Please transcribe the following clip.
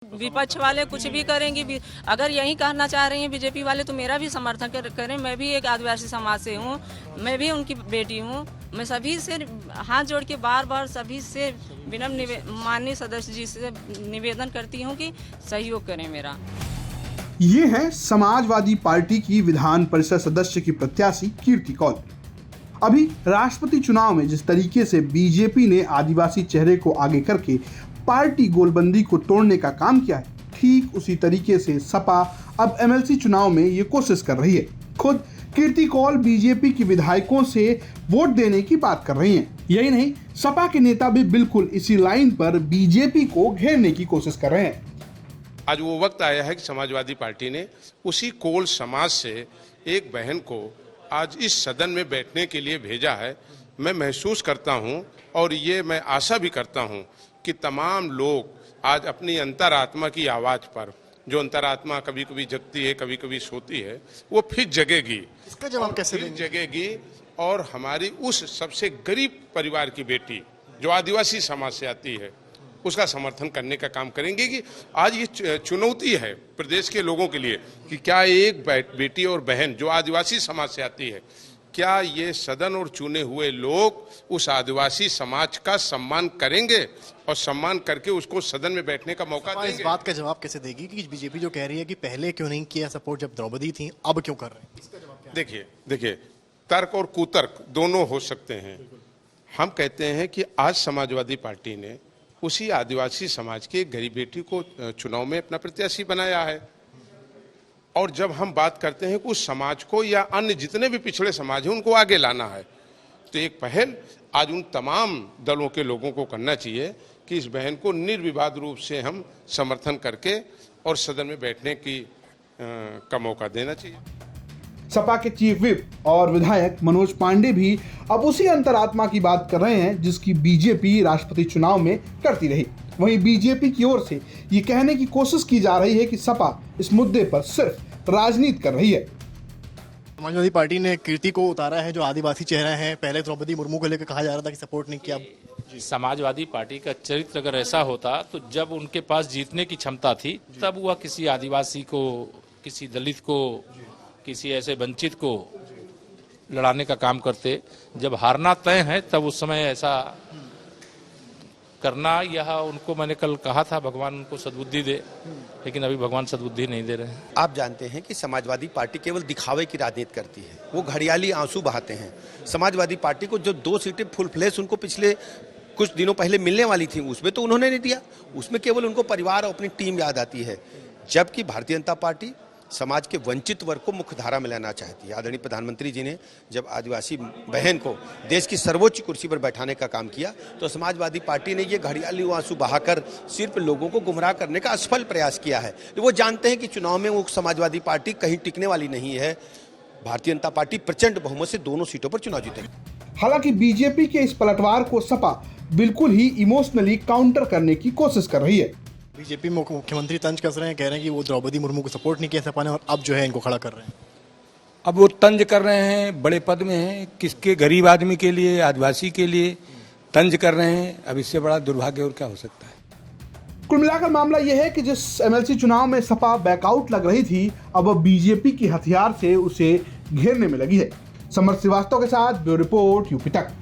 विपक्ष वाले कुछ भी करेंगे अगर यही कहना चाह रही हैं बीजेपी वाले तो मेरा भी समर्थन करें। मैं भी एक आदिवासी समाज से हूँ, मैं भी उनकी बेटी हूँ। मैं सभी से हाथ जोड़ के बार बार सभी से विनम्र माननीय सदस्य जी से निवेदन करती हूँ कि सहयोग करें मेरा। ये है समाजवादी पार्टी की विधान परिषद सदस्य की प्रत्याशी कीर्ति कौल। अभी राष्ट्रपति चुनाव में जिस तरीके से बीजेपी ने आदिवासी चेहरे को आगे करके पार्टी गोलबंदी को तोड़ने का काम किया है, ठीक उसी तरीके से सपा अब एमएलसी चुनाव में ये कोशिश कर रही है। खुद कीर्ति कौल बीजेपी के विधायकों से वोट देने की बात कर रही हैं। यही नहीं, सपा के नेता भी बिल्कुल इसी लाइन पर बीजेपी को घेरने की कोशिश कर रहे हैं। आज वो वक्त आया है कि समाजवादी पार्टी ने उसी कोल समाज से एक बहन को आज इस सदन में बैठने के लिए भेजा है। मैं महसूस करता हूं और ये मैं आशा भी करता हूं कि तमाम लोग आज अपनी अंतरात्मा की आवाज पर, जो अंतरात्मा कभी कभी जगती है कभी कभी सोती है, वो फिर जगेगी। इसका जवाब कैसे देंगे? जगेगी और हमारी उस सबसे गरीब परिवार की बेटी जो आदिवासी समाज से आती है उसका समर्थन करने का काम करेंगे। कि आज ये चुनौती है प्रदेश के लोगों के लिए कि क्या एक बेटी और बहन जो आदिवासी समाज से आती है, क्या ये सदन और चुने हुए लोग उस आदिवासी समाज का सम्मान करेंगे और सम्मान करके उसको सदन में बैठने का मौका देंगे? इस बात का जवाब कैसे देगी कि बीजेपी जो कह रही है कि पहले क्यों नहीं किया सपोर्ट जब द्रौपदी थी, अब क्यों कर रहे हैं? इसका जवाब क्या? देखिए तर्क और कुतर्क दोनों हो सकते हैं। हम कहते हैं कि आज समाजवादी पार्टी ने उसी आदिवासी समाज की एक गरीब बेटी को चुनाव में अपना प्रत्याशी बनाया है। और जब हम बात करते हैं कि उस समाज को या अन्य जितने भी पिछड़े समाज हैं उनको आगे लाना है, तो एक पहल आज उन तमाम दलों के लोगों को करना चाहिए कि इस बहन को निर्विवाद रूप से हम समर्थन करके और सदन में बैठने का मौका देना चाहिए। सपा के चीफ विप और विधायक मनोज पांडे भी अब उसी अंतरात्मा की बात कर रहे हैं जिसकी बीजेपी राष्ट्रपति चुनाव में करती रही। वहीं बीजेपी की ओर से ये कहने की कोशिश की जा रही है कि सपा इस मुद्दे पर सिर्फ राजनीति कर रही है। समाजवादी पार्टी ने कीर्ति को उतारा है जो आदिवासी चेहरा है। पहले द्रौपदी मुर्मू को लेकर कहा जा रहा था कि सपोर्ट नहीं किया। समाजवादी पार्टी का चरित्र अगर ऐसा होता तो जब उनके पास जीतने की क्षमता थी तब वह किसी आदिवासी को, किसी दलित को, किसी ऐसे वंचित को लड़ाने का काम करते। जब हारना तय है तब उस समय ऐसा करना, यह उनको मैंने कल कहा था भगवान उनको सद्बुद्धि दे, लेकिन अभी भगवान सद्बुद्धि नहीं दे रहे हैं। आप जानते हैं कि समाजवादी पार्टी केवल दिखावे की राजनीति करती है, वो घड़ियाली आंसू बहाते हैं। समाजवादी पार्टी को जो 2 सीटें फुल फ्लैश उनको पिछले कुछ दिनों पहले मिलने वाली थी उसमें तो उन्होंने नहीं दिया, उसमें केवल उनको परिवार और अपनी टीम याद आती है। जबकि भारतीय जनता पार्टी समाज के वंचित वर्ग को मुख्य धारा में लाना चाहती है। आदरणीय प्रधानमंत्री जी ने जब आदिवासी बहन को देश की सर्वोच्च कुर्सी पर बैठाने का काम किया तो समाजवादी पार्टी ने ये घड़ियाली आंसू बहाकर सिर्फ लोगों को गुमराह करने का असफल प्रयास किया है। वो जानते हैं कि चुनाव में वो समाजवादी पार्टी कहीं टिकने वाली नहीं है। भारतीय जनता पार्टी प्रचंड बहुमत से दोनों सीटों पर चुनाव जीतेगी। हालांकि बीजेपी के इस पलटवार को सपा बिल्कुल ही इमोशनली काउंटर करने की कोशिश कर रही है। बीजेपी मुख्यमंत्री तंज कस रहे हैं, कह रहे हैं कि वो द्रौपदी मुर्मू को सपोर्ट नहीं किया सपा ने और अब जो है इनको खड़ा कर रहे हैं। अब वो तंज कर रहे हैं, बड़े पद में हैं, किसके गरीब आदमी के लिए, आदिवासी के लिए तंज कर रहे हैं। अब इससे बड़ा दुर्भाग्य और क्या हो सकता है। कुल मिलाकर मामला यह है कि जिस एमएलसी चुनाव में सपा बैकआउट लग रही थी, अब वह बीजेपी की हथियार से उसे घेरने में लगी है। समर श्रीवास्तव के साथ ब्यूरो रिपोर्ट यूपी तक।